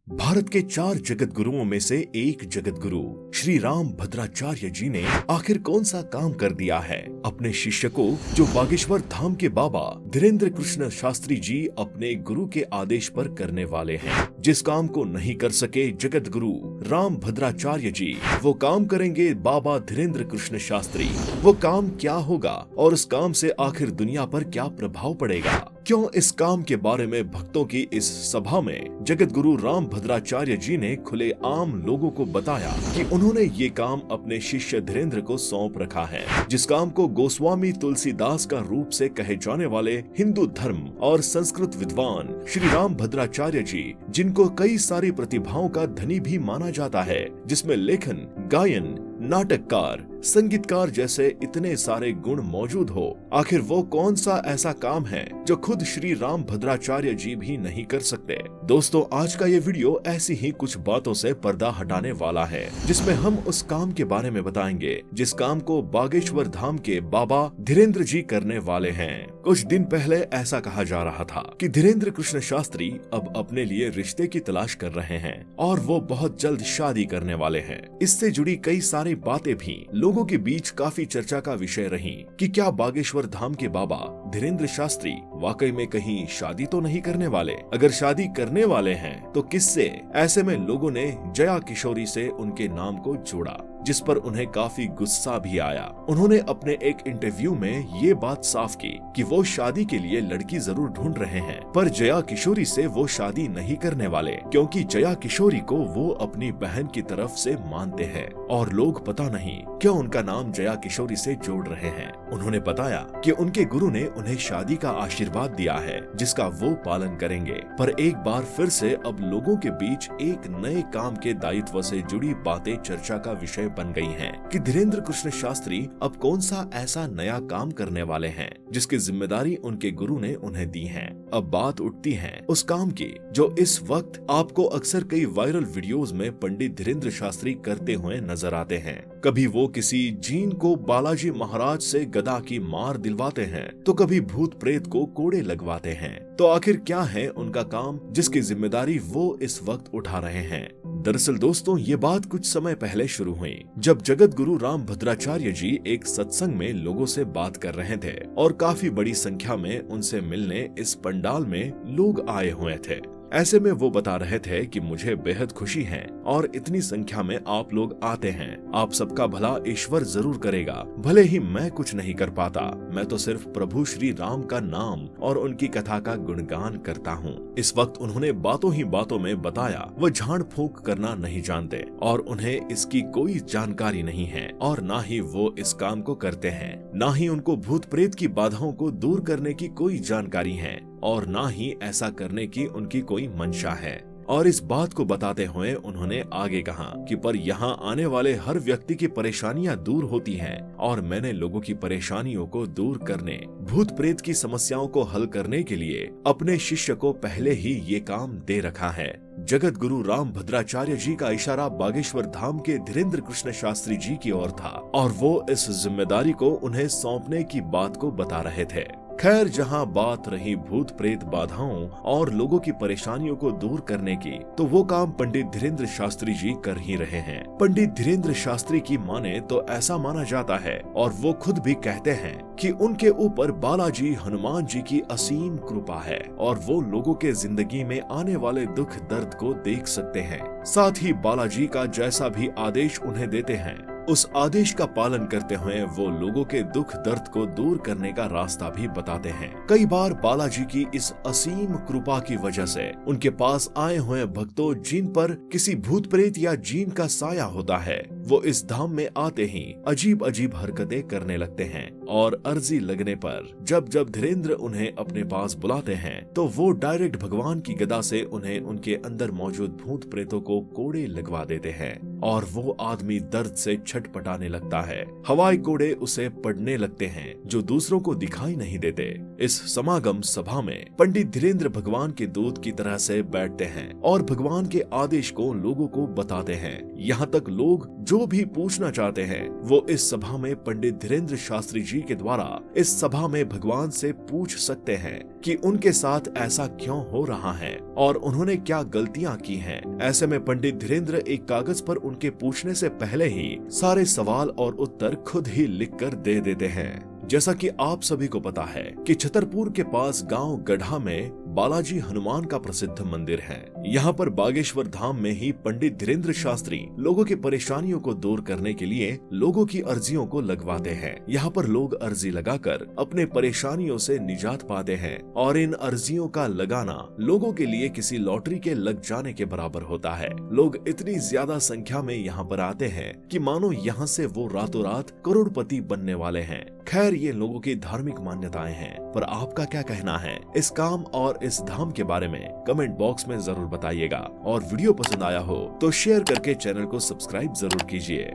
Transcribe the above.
भारत के 4 जगत गुरुओं में से एक जगत गुरु श्री राम भद्राचार्य जी ने आखिर कौन सा काम कर दिया है अपने शिष्य को, जो बागेश्वर धाम के बाबा धीरेन्द्र कृष्ण शास्त्री जी अपने गुरु के आदेश पर करने वाले हैं। जिस काम को नहीं कर सके जगत गुरु राम भद्राचार्य जी, वो काम करेंगे बाबा धीरेन्द्र कृष्ण शास्त्री। वो काम क्या होगा और उस काम से आखिर दुनिया पर क्या प्रभाव पड़ेगा? क्यों इस काम के बारे में भक्तों की इस सभा में जगत गुरु राम भद्राचार्य जी ने खुले आम लोगों को बताया कि उन्होंने ये काम अपने शिष्य धीरेन्द्र को सौंप रखा है, जिस काम को गोस्वामी तुलसीदास का रूप से कहे जाने वाले हिंदू धर्म और संस्कृत विद्वान श्री राम भद्राचार्य जी, जिनको कई सारी प्रतिभाओं का धनी भी माना जाता है, जिसमें लेखन, गायन, नाटककार, संगीतकार जैसे इतने सारे गुण मौजूद हो, आखिर वो कौन सा ऐसा काम है जो खुद श्री राम भद्राचार्य जी भी नहीं कर सकते? दोस्तों, आज का ये वीडियो ऐसी ही कुछ बातों से पर्दा हटाने वाला है, जिसमें हम उस काम के बारे में बताएंगे जिस काम को बागेश्वर धाम के बाबा धीरेन्द्र जी करने वाले हैं। कुछ दिन पहले ऐसा कहा जा रहा था कि धीरेन्द्र कृष्ण शास्त्री अब अपने लिए रिश्ते की तलाश कर रहे हैं और वो बहुत जल्द शादी करने वाले हैं। इससे जुड़ी कई सारी बातें भी लोगों के बीच काफी चर्चा का विषय रही कि क्या बागेश्वर धाम के बाबा धीरेन्द्र शास्त्री वाकई में कहीं शादी तो नहीं करने वाले? अगर शादी करने वाले हैं तो किससे? ऐसे में लोगों ने जया किशोरी से उनके नाम को जोड़ा, जिस पर उन्हें काफी गुस्सा भी आया। उन्होंने अपने एक इंटरव्यू में ये बात साफ की कि वो शादी के लिए लड़की जरूर ढूंढ रहे हैं, पर जया किशोरी से वो शादी नहीं करने वाले, क्योंकि जया किशोरी को वो अपनी बहन की तरफ से मानते हैं और लोग पता नहीं क्यों उनका नाम जया किशोरी से जोड़ रहे हैं। उन्होंने बताया कि उनके गुरु ने उन्हें शादी का आशीर्वाद दिया है, जिसका वो पालन करेंगे। पर एक बार फिर से अब लोगों के बीच एक नए काम के दायित्व से जुड़ी बातें चर्चा का विषय बन गई हैं कि धीरेन्द्र कृष्ण शास्त्री अब कौन सा ऐसा नया काम करने वाले हैं जिसकी जिम्मेदारी उनके गुरु ने उन्हें दी है। अब बात उठती है उस काम की जो इस वक्त आपको अक्सर कई वायरल वीडियोस में पंडित धीरेन्द्र शास्त्री करते हुए नजर आते हैं। कभी वो किसी जीन को बालाजी महाराज से गदा की मार दिलवाते हैं, तो कभी भूत प्रेत को कोड़े लगवाते हैं। तो आखिर क्या है उनका काम जिसकी जिम्मेदारी वो इस वक्त उठा रहे हैं? दरअसल दोस्तों, ये बात कुछ समय पहले शुरू हुई जब जगत गुरु राम भद्राचार्य जी एक सत्संग में लोगों से बात कर रहे थे और काफी बड़ी संख्या में उनसे मिलने इस पंडाल में लोग आए हुए थे। ऐसे में वो बता रहे थे कि मुझे बेहद खुशी है और इतनी संख्या में आप लोग आते हैं। आप सबका भला ईश्वर जरूर करेगा। भले ही मैं कुछ नहीं कर पाता, मैं तो सिर्फ प्रभु श्री राम का नाम और उनकी कथा का गुणगान करता हूँ। इस वक्त उन्होंने बातों ही बातों में बताया वो झाड़ फूंक करना नहीं जानते और उन्हें इसकी कोई जानकारी नहीं है और ना ही वो इस काम को करते हैं, ना ही उनको भूत प्रेत की बाधाओं को दूर करने की कोई जानकारी है और ना ही ऐसा करने की उनकी कोई मंशा है। और इस बात को बताते हुए उन्होंने आगे कहा कि पर यहाँ आने वाले हर व्यक्ति की परेशानियां दूर होती हैं और मैंने लोगों की परेशानियों को दूर करने, भूत प्रेत की समस्याओं को हल करने के लिए अपने शिष्य को पहले ही ये काम दे रखा है। जगत गुरु राम भद्राचार्य जी का इशारा बागेश्वर धाम के धीरेन्द्र कृष्ण शास्त्री जी की ओर था और वो इस जिम्मेदारी को उन्हें सौंपने की बात को बता रहे थे। खैर, जहाँ बात रही भूत प्रेत बाधाओं और लोगों की परेशानियों को दूर करने की, तो वो काम पंडित धीरेन्द्र शास्त्री जी कर ही रहे हैं। पंडित धीरेन्द्र शास्त्री की माने तो ऐसा माना जाता है और वो खुद भी कहते हैं कि उनके ऊपर बालाजी हनुमान जी की असीम कृपा है और वो लोगों के जिंदगी में आने वाले दुख दर्द को देख सकते हैं। साथ ही बालाजी का जैसा भी आदेश उन्हें देते हैं, उस आदेश का पालन करते हुए वो लोगों के दुख दर्द को दूर करने का रास्ता भी बताते हैं। कई बार बालाजी की इस असीम कृपा की वजह से उनके पास आए हुए भक्तों, जिन पर किसी भूत प्रेत या जीन का साया होता है, वो इस धाम में आते ही अजीब अजीब हरकतें करने लगते हैं और अर्जी लगने पर जब जब धीरेन्द्र उन्हें अपने पास बुलाते हैं तो वो डायरेक्ट भगवान की गदा से उन्हें उनके अंदर मौजूद भूत प्रेतों को कोड़े लगवा देते हैं और वो आदमी दर्द से छटपटाने लगता है। हवाई कोड़े उसे पड़ने लगते हैं जो दूसरों को दिखाई नहीं देते। इस समागम सभा में पंडित धीरेन्द्र भगवान के दूत की तरह से बैठते हैं और भगवान के आदेश को लोगों को बताते हैं। यहाँ तक लोग जो भी पूछना चाहते हैं वो इस सभा में पंडित धीरेन्द्र शास्त्री जी के द्वारा इस सभा में भगवान से पूछ सकते हैं कि उनके साथ ऐसा क्यों हो रहा है और उन्होंने क्या गलतियां की हैं। ऐसे में पंडित धीरेन्द्र एक कागज पर उनके पूछने से पहले ही सारे सवाल और उत्तर खुद ही लिखकर दे देते हैं। जैसा कि आप सभी को पता है कि छतरपुर के पास गांव गढ़ा में बालाजी हनुमान का प्रसिद्ध मंदिर है। यहाँ पर बागेश्वर धाम में ही पंडित धीरेन्द्र शास्त्री लोगों की परेशानियों को दूर करने के लिए लोगों की अर्जियों को लगवाते हैं। यहाँ पर लोग अर्जी लगाकर अपने परेशानियों से निजात पाते हैं और इन अर्जियों का लगाना लोगों के लिए किसी लॉटरी के लग जाने के बराबर होता है। लोग इतनी ज्यादा संख्या में यहाँ पर आते हैं कि मानो यहाँ से वो रातों रात करोड़पति बनने वाले हैं। खैर, ये लोगों की धार्मिक मान्यताएं हैं, पर आपका क्या कहना है इस काम और इस धाम के बारे में कमेंट बॉक्स में जरूर बताइएगा। और वीडियो पसंद आया हो तो शेयर करके चैनल को सब्सक्राइब जरूर कीजिए।